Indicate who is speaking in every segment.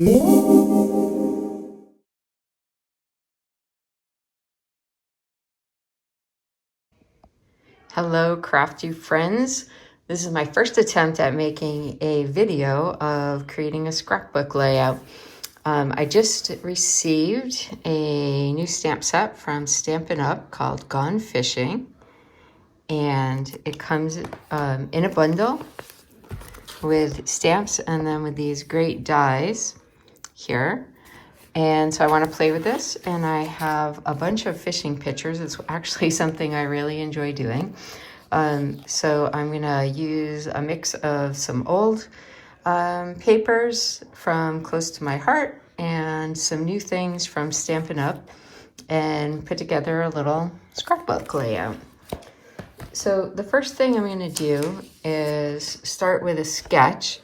Speaker 1: Hello, crafty friends. This is my first attempt at making a video of creating a scrapbook layout. I just received a new stamp set from Stampin' Up! Called Gone Fishing, and it comes in a bundle with stamps and then with these great dies here. And so I want to play with this, and I have a bunch of fishing pictures. It's actually something I really enjoy doing. So I'm going to use a mix of some old papers from Close to My Heart and some new things from Stampin' Up! And put together a little scrapbook layout. So the first thing I'm going to do is start with a sketch.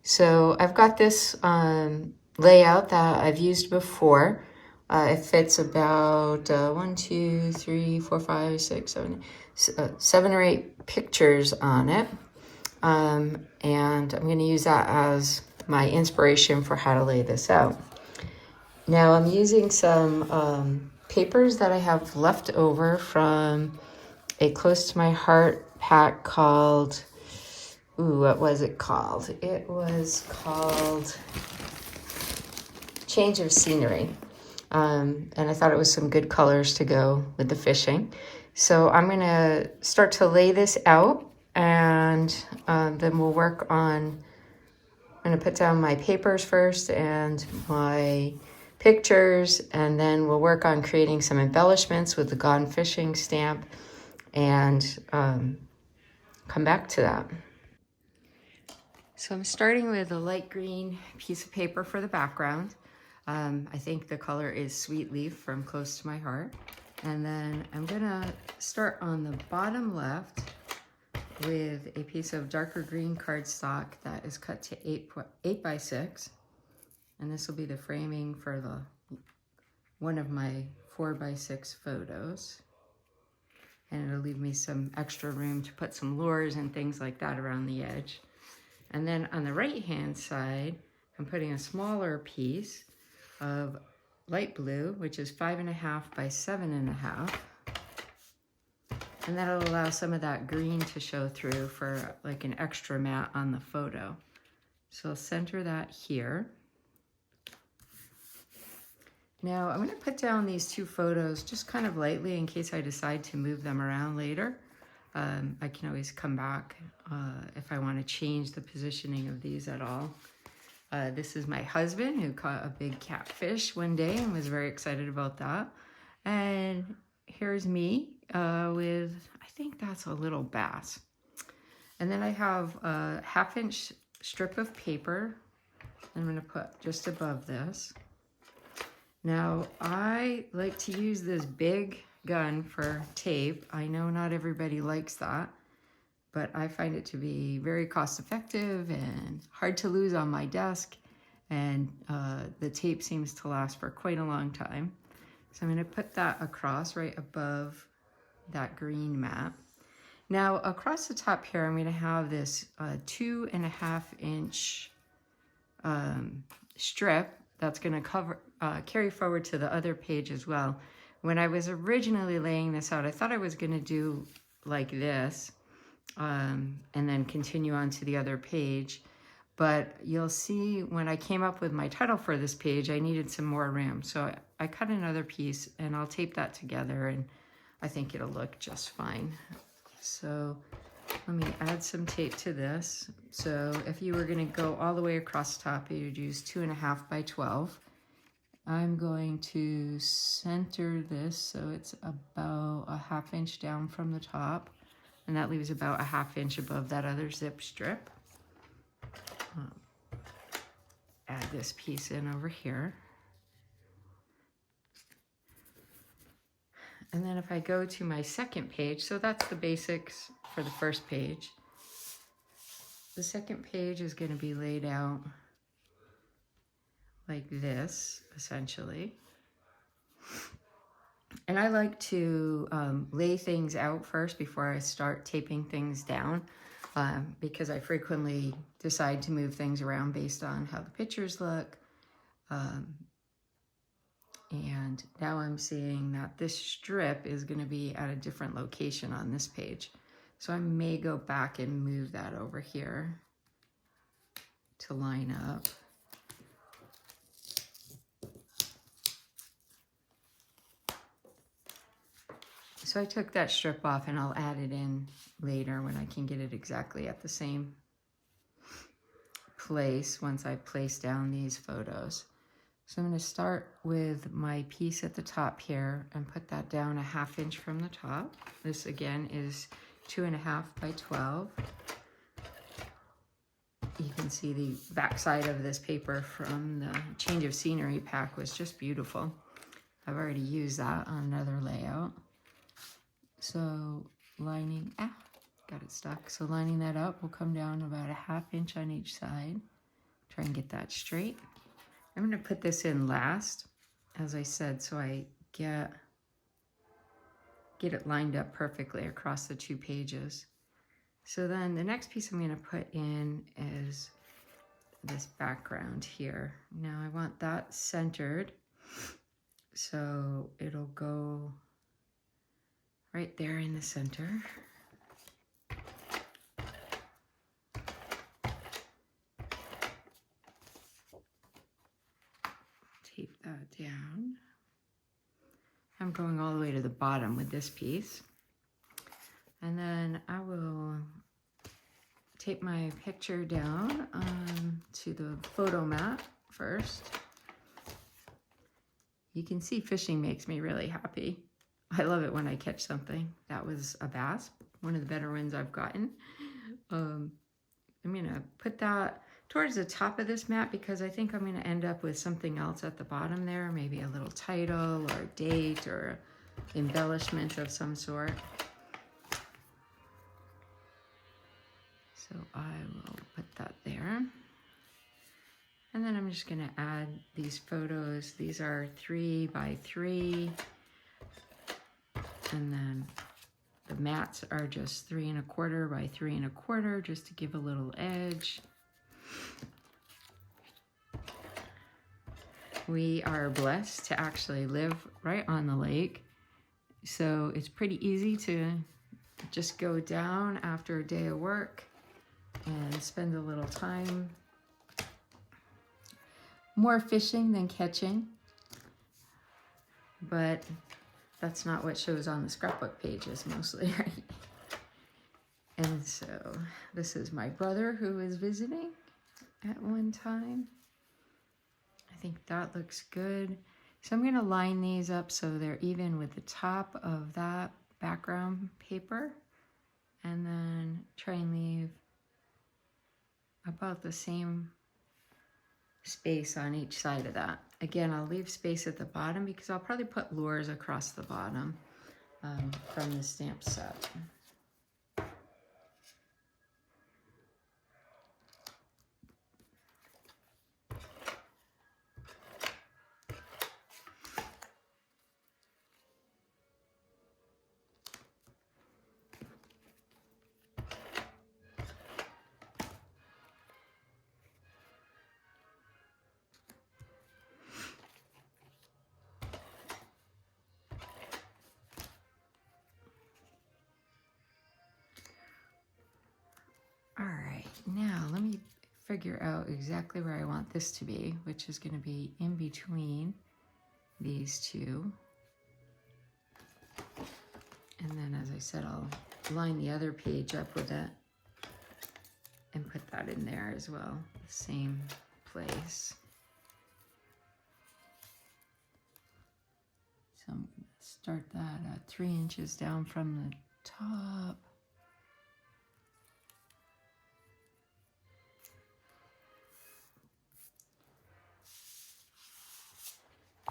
Speaker 1: So I've got this layout that I've used before. It fits about 1, 2, 3, 4, 5, 6, 7, 7 or 8 pictures on it. And I'm going to use that as my inspiration for how to lay this out. Now I'm using some papers that I have left over from a Close to My Heart pack called, what was it called? It was called Change of Scenery. And I thought it was some good colors to go with the fishing. So I'm going to start to lay this out, and then we'll work on, I'm going to put down my papers first and my pictures, and then we'll work on creating some embellishments with the Gone Fishing stamp, and come back to that. So I'm starting with a light green piece of paper for the background. I think the color is Sweet Leaf from Close to My Heart. And then I'm gonna start on the bottom left with a piece of darker green cardstock that is cut to 8 by 6. And this will be the framing for one of my 4 by 6 photos. And it'll leave me some extra room to put some lures and things like that around the edge. And then on the right-hand side, I'm putting a smaller piece of light blue, which is 5.5 by 7.5. And that'll allow some of that green to show through for like an extra matte on the photo. So I'll center that here. Now I'm gonna put down these 2 photos just kind of lightly in case I decide to move them around later. I can always come back if I want to change the positioning of these at all. This is my husband, who caught a big catfish one day and was very excited about that. And here's me with, I think that's a little bass. And then I have a 1/2-inch strip of paper I'm going to put just above this. Now I like to use this big gun for tape. I know not everybody likes that, but I find it to be very cost effective and hard to lose on my desk, and the tape seems to last for quite a long time. So I'm going to put that across right above that green mat. Now across the top here, I'm going to have this 2.5-inch strip that's going to carry forward to the other page as well. When I was originally laying this out, I thought I was going to do like this and then continue on to the other page. But you'll see when I came up with my title for this page, I needed some more room. So I cut another piece and I'll tape that together, and I think it'll look just fine. So let me add some tape to this. So if you were going to go all the way across the top, you'd use 2.5 by 12. I'm going to center this so it's about a 1/2 inch down from the top, and that leaves about a 1/2 inch above that other zip strip. Add this piece in over here. And then if I go to my second page, so that's the basics for the first page. The second page is going to be laid out like this, essentially. And I like to lay things out first before I start taping things down, because I frequently decide to move things around based on how the pictures look And now I'm seeing that this strip is going to be at a different location on this page. So I may go back and move that over here to line up. So I took that strip off and I'll add it in later when I can get it exactly at the same place once I place down these photos. So I'm going to start with my piece at the top here and put that down a 1/2 inch from the top. This again is 2.5 by 12. You can see the back side of this paper from the Change of Scenery pack was just beautiful. I've already used that on another layout. So lining, got it stuck. So lining that up will come down about a 1/2 inch on each side. Try and get that straight. I'm going to put this in last, as I said, so I get it lined up perfectly across the 2 pages. So then the next piece I'm going to put in is this background here. Now I want that centered, so it'll go right there in the center. Tape that down. I'm going all the way to the bottom with this piece. And then I will tape my picture down to the photo mat first. You can see fishing makes me really happy. I love it when I catch something. That was a bass, one of the better ones I've gotten. I'm gonna put that towards the top of this mat because I think I'm gonna end up with something else at the bottom there, maybe a little title or a date or embellishment of some sort. So I will put that there. And then I'm just gonna add these photos. These are 3 by 3. And then the mats are just 3 1/4 by 3 1/4, just to give a little edge. We are blessed to actually live right on the lake. So it's pretty easy to just go down after a day of work and spend a little time. More fishing than catching, but that's not what shows on the scrapbook pages mostly, right? And so this is my brother who is visiting at one time. I think that looks good. So I'm going to line these up so they're even with the top of that background paper, and then try and leave about the same space on each side of that. Again, I'll leave space at the bottom because I'll probably put lures across the bottom from the stamp set. All right, now let me figure out exactly where I want this to be, which is going to be in between these two. And then, as I said, I'll line the other page up with it and put that in there as well, the same place. So I'm going to start that at 3 inches down from the top.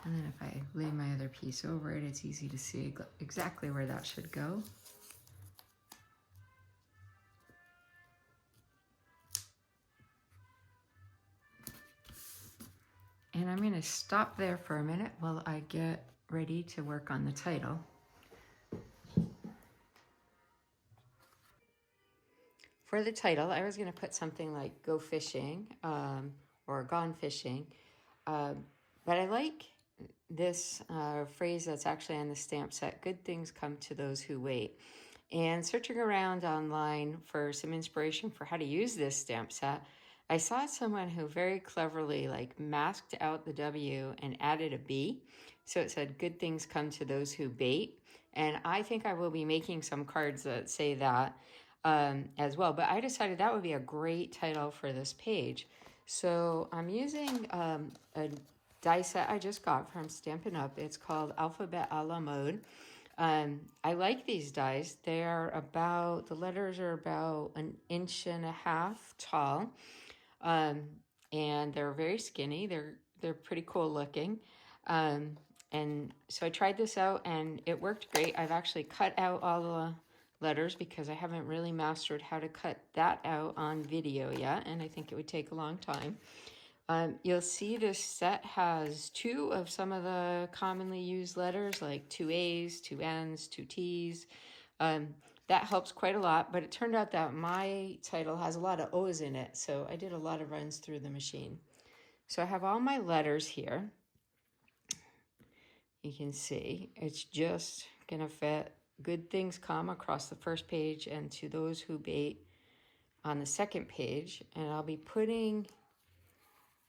Speaker 1: And then if I lay my other piece over it, it's easy to see exactly where that should go. And I'm going to stop there for a minute while I get ready to work on the title. For the title, I was going to put something like "Go Fishing" or "Gone Fishing." But I like this phrase that's actually on the stamp set, good things come to those who wait. And searching around online for some inspiration for how to use this stamp set, I saw someone who very cleverly like masked out the W and added a B. So it said, good things come to those who bait. And I think I will be making some cards that say that as well. But I decided that would be a great title for this page. So I'm using a die set I just got from Stampin' Up. It's called Alphabet a la Mode. I like these dies. They are about, the letters are about 1.5 inches tall. And they're very skinny. They're pretty cool looking. And so I tried this out and it worked great. I've actually cut out all the letters because I haven't really mastered how to cut that out on video yet. And I think it would take a long time. You'll see this set has 2 of some of the commonly used letters, like 2 A's, 2 N's, 2 T's. That helps quite a lot, but it turned out that my title has a lot of O's in it, so I did a lot of runs through the machine. So I have all my letters here. You can see it's just gonna fit. Good things come across the first page and to those who bait on the second page, and I'll be putting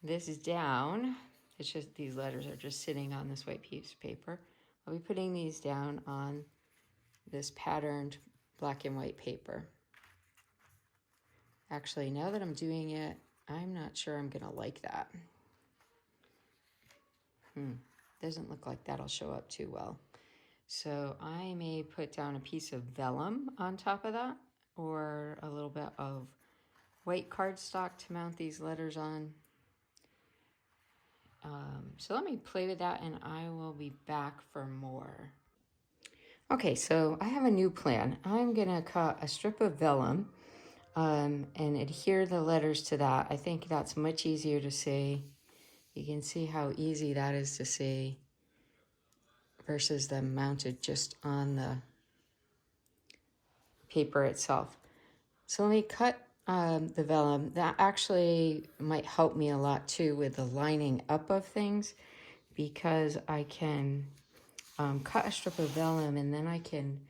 Speaker 1: this is down. It's just these letters are just sitting on this white piece of paper. I'll be putting these down on this patterned black and white paper. Actually, now that I'm doing it, I'm not sure I'm gonna like that. Doesn't look like that'll show up too well. So I may put down a piece of vellum on top of that, or a little bit of white cardstock to mount these letters on. So let me play with that and I will be back for more. Okay, so I have a new plan. I'm gonna cut a strip of vellum and adhere the letters to that. I think that's much easier to see. You can see how easy that is to see versus them mounted just on the paper itself. So let me cut the vellum. That actually might help me a lot too with the lining up of things, because I can cut a strip of vellum and then I can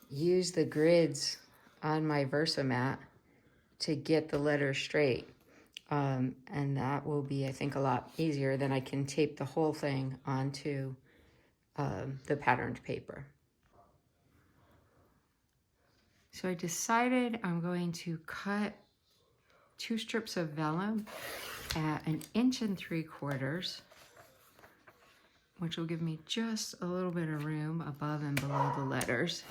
Speaker 1: use the grids on my Versamat to get the letters straight. And that will be, I think, a lot easier than I can tape the whole thing onto the patterned paper. So I decided I'm going to cut 2 strips of vellum at 1.75 inches, which will give me just a little bit of room above and below the letters.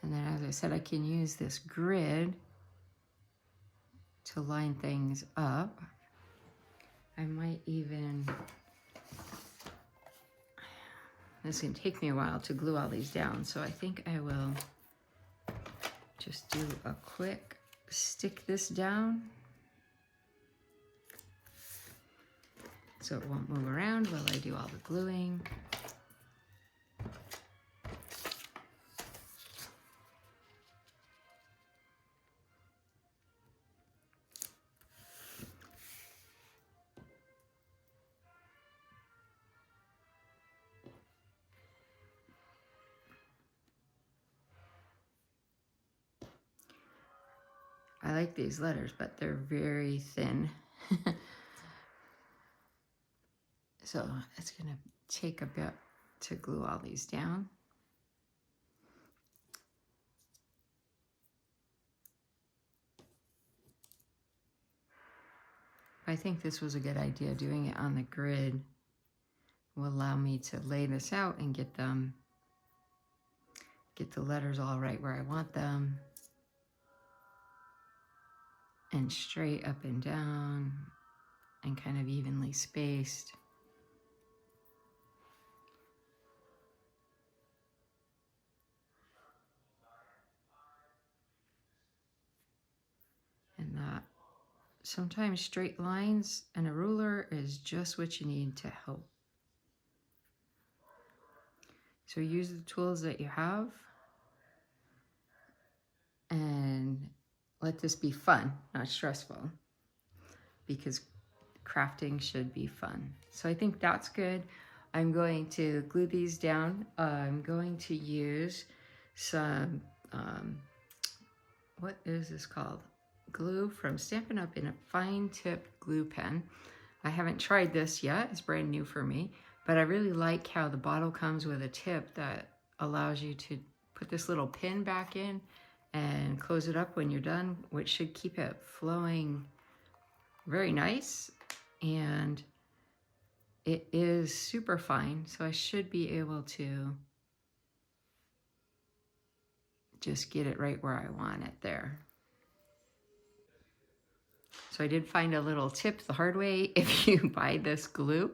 Speaker 1: And then, as I said, I can use this grid to line things up. I might even, this can take me a while to glue all these down, so I think I will just do a quick stick this down so it won't move around while I do all the gluing. I like these letters, but they're very thin. So it's gonna take a bit to glue all these down. I think this was a good idea. Doing it on the grid will allow me to lay this out and get the letters all right where I want them, and straight up and down and kind of evenly spaced. And that sometimes straight lines and a ruler is just what you need to help. So use the tools that you have and let this be fun, not stressful, because crafting should be fun. So I think that's good. I'm going to glue these down. I'm going to use some, what is this called? Glue from Stampin' Up! In a fine tip glue pen. I haven't tried this yet, it's brand new for me, but I really like how the bottle comes with a tip that allows you to put this little pin back in and close it up when you're done, which should keep it flowing very nice. And it is super fine, so I should be able to just get it right where I want it there. So I did find a little tip the hard way. If you buy this glue,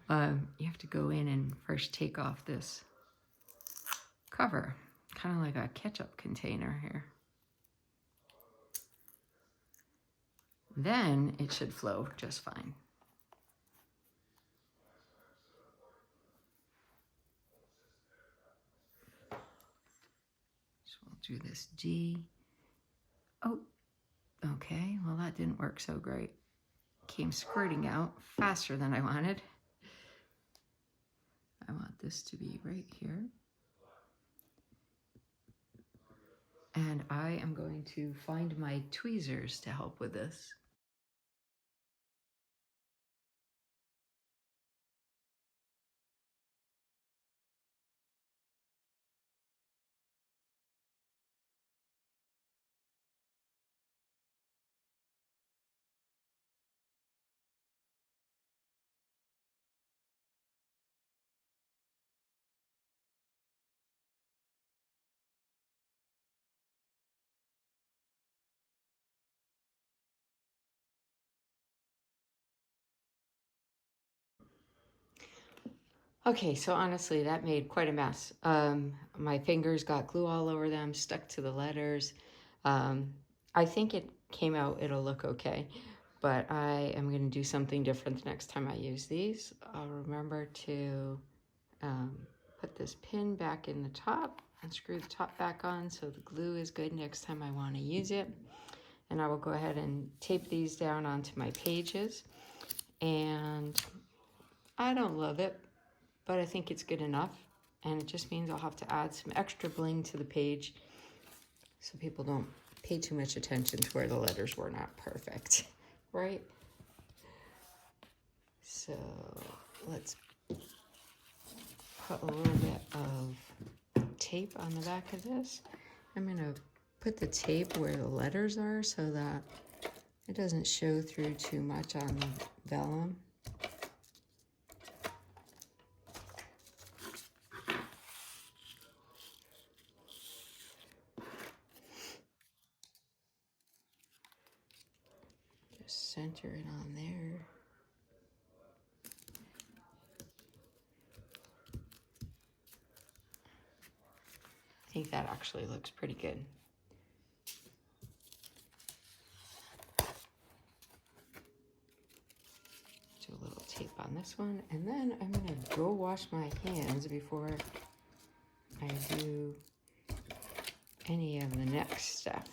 Speaker 1: you have to go in and first take off this cover, kind of like a ketchup container here. Then it should flow just fine. So we'll do this G. Oh, okay, well that didn't work so great. Came squirting out faster than I wanted. I want this to be right here. And I am going to find my tweezers to help with this. Okay, so honestly, that made quite a mess. My fingers got glue all over them, stuck to the letters. I think it came out, it'll look okay, but I am gonna do something different the next time I use these. I'll remember to put this pin back in the top and screw the top back on so the glue is good next time I wanna use it. And I will go ahead and tape these down onto my pages. And I don't love it, but I think it's good enough. And it just means I'll have to add some extra bling to the page so people don't pay too much attention to where the letters were not perfect, right? So let's put a little bit of tape on the back of this. I'm gonna put the tape where the letters are so that it doesn't show through too much on the vellum. Just center it on there. I think that actually looks pretty good. Do a little tape on this one, and then I'm gonna go wash my hands before I do any of the next stuff.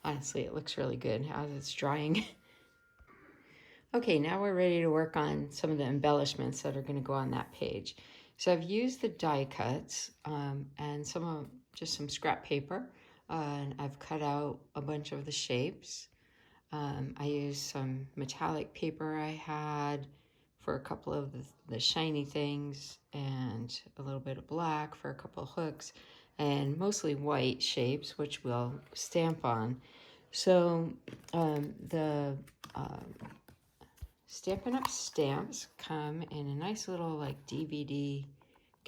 Speaker 1: Honestly, it looks really good as it's drying. Okay, now we're ready to work on some of the embellishments that are going to go on that page. So I've used the die cuts and just some scrap paper, and I've cut out a bunch of the shapes. I used some metallic paper I had for a couple of the shiny things, and a little bit of black for a couple of hooks, and mostly white shapes, which we'll stamp on. So the Stampin' Up! Stamps come in a nice little like DVD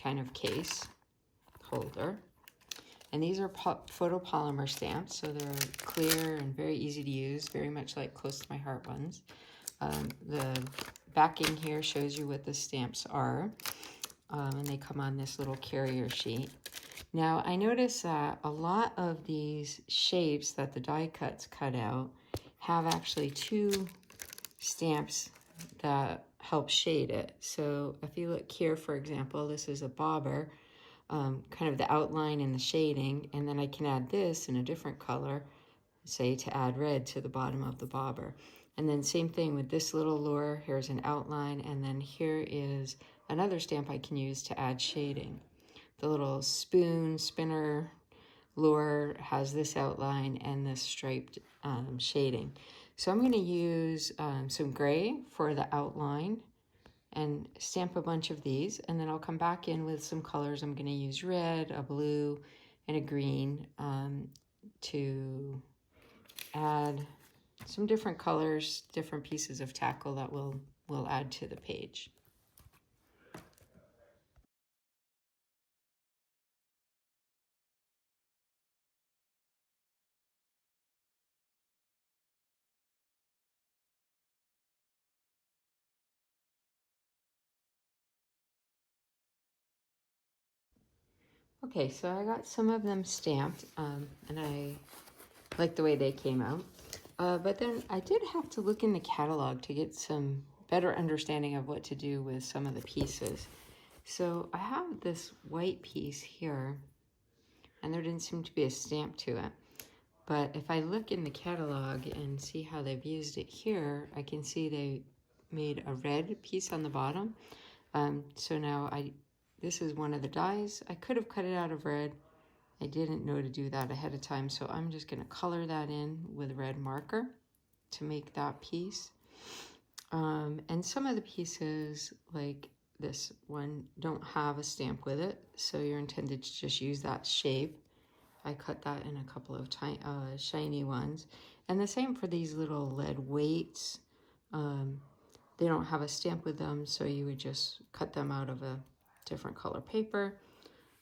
Speaker 1: kind of case holder. And these are photopolymer stamps, so they're clear and very easy to use, very much like Close to My Heart ones. The backing here shows you what the stamps are, and they come on this little carrier sheet. Now I notice that a lot of these shapes that the die cuts cut out have actually two stamps that help shade it. So if you look here, for example, this is a bobber, kind of the outline and the shading, and then I can add this in a different color, say to add red to the bottom of the bobber. And then same thing with this little lure. Here's an outline, and then here is another stamp I can use to add shading. The little spoon spinner lure has this outline and this striped shading. So I'm going to use some gray for the outline and stamp a bunch of these, and then I'll come back in with some colors. I'm going to use red, a blue, and a green to add some different colors, different pieces of tackle that we'll add to the page. Okay, so I got some of them stamped, and I like the way they came out. But then I did have to look in the catalog to get some better understanding of what to do with some of the pieces. So I have this white piece here, and there didn't seem to be a stamp to it. But if I look in the catalog and see how they've used it here, I can see they made a red piece on the bottom. So now this is one of the dies. I could have cut it out of red. I didn't know to do that ahead of time, so I'm just going to color that in with a red marker to make that piece. And some of the pieces, like this one, don't have a stamp with it, so you're intended to just use that shape. I cut that in a couple of tiny, shiny ones. And the same for these little lead weights. They don't have a stamp with them, so you would just cut them out of a different color paper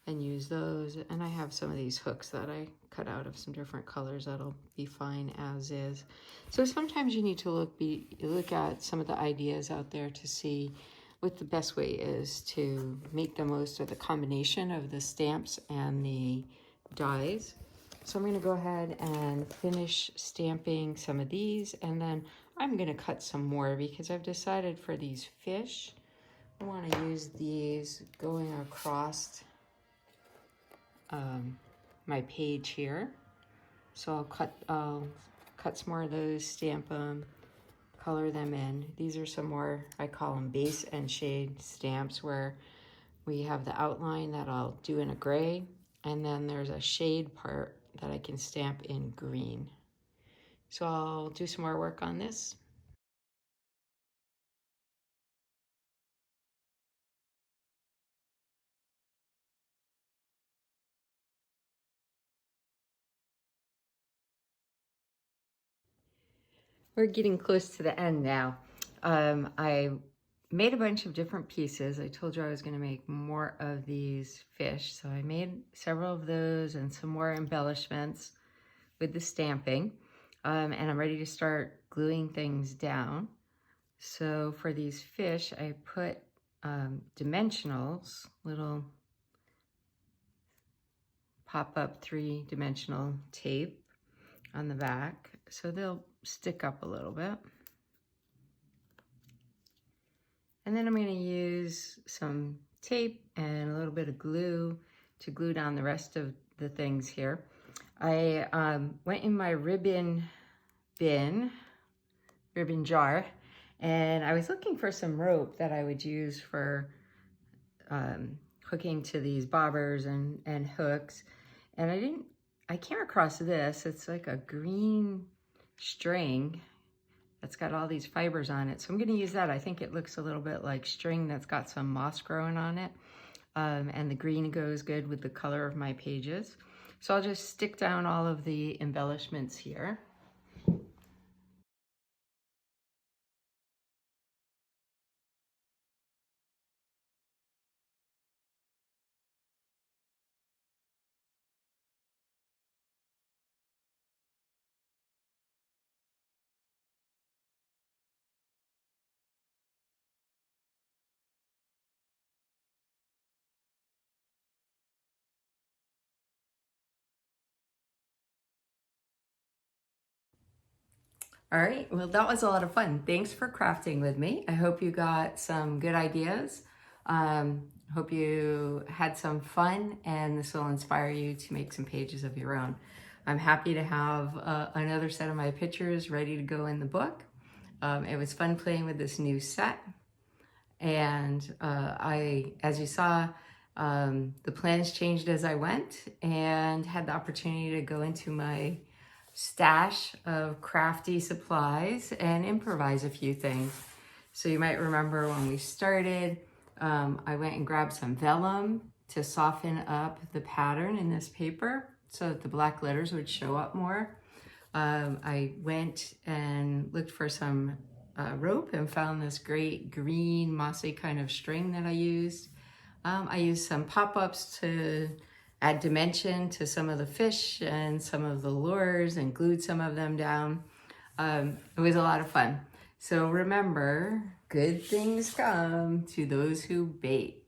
Speaker 1: and use those. And I have some of these hooks that I cut out of some different colors that'll be fine as is. So sometimes you need to look at some of the ideas out there to see what the best way is to make the most of the combination of the stamps and the dies. So I'm going to go ahead and finish stamping some of these, and then I'm going to cut some more because I've decided for these fish, I want to use these going across my page here. So I'll cut some more of those, stamp them, color them in. These are some more, I call them base and shade stamps, where we have the outline that I'll do in a gray, and then there's a shade part that I can stamp in green. So I'll do some more work on this. We're getting close to the end now. I made a bunch of different pieces. I told you I was going to make more of these fish. So I made several of those and some more embellishments with the stamping. And I'm ready to start gluing things down. So for these fish, I put dimensionals, little pop-up 3-dimensional tape on the back, so they'll stick up a little bit. And then I'm going to use some tape and a little bit of glue to glue down the rest of the things here. I went in my ribbon jar, and I was looking for some rope that I would use for hooking to these bobbers and hooks. And I came across this. It's like a green string that's got all these fibers on it. So I'm going to use that. I think it looks a little bit like string that's got some moss growing on it. And the green goes good with the color of my pages. So I'll just stick down all of the embellishments here. All right, well, that was a lot of fun. Thanks for crafting with me. I hope you got some good ideas. Hope you had some fun, and this will inspire you to make some pages of your own. I'm happy to have another set of my pictures ready to go in the book. It was fun playing with this new set. And as you saw, the plans changed as I went and had the opportunity to go into my stash of crafty supplies and improvise a few things. So you might remember when we started, I went and grabbed some vellum to soften up the pattern in this paper so that the black letters would show up more. I went and looked for some rope and found this great green mossy kind of string that I used. I used some pop-ups to add dimension to some of the fish and some of the lures and glued some of them down. It was a lot of fun. So remember, good things come to those who bake.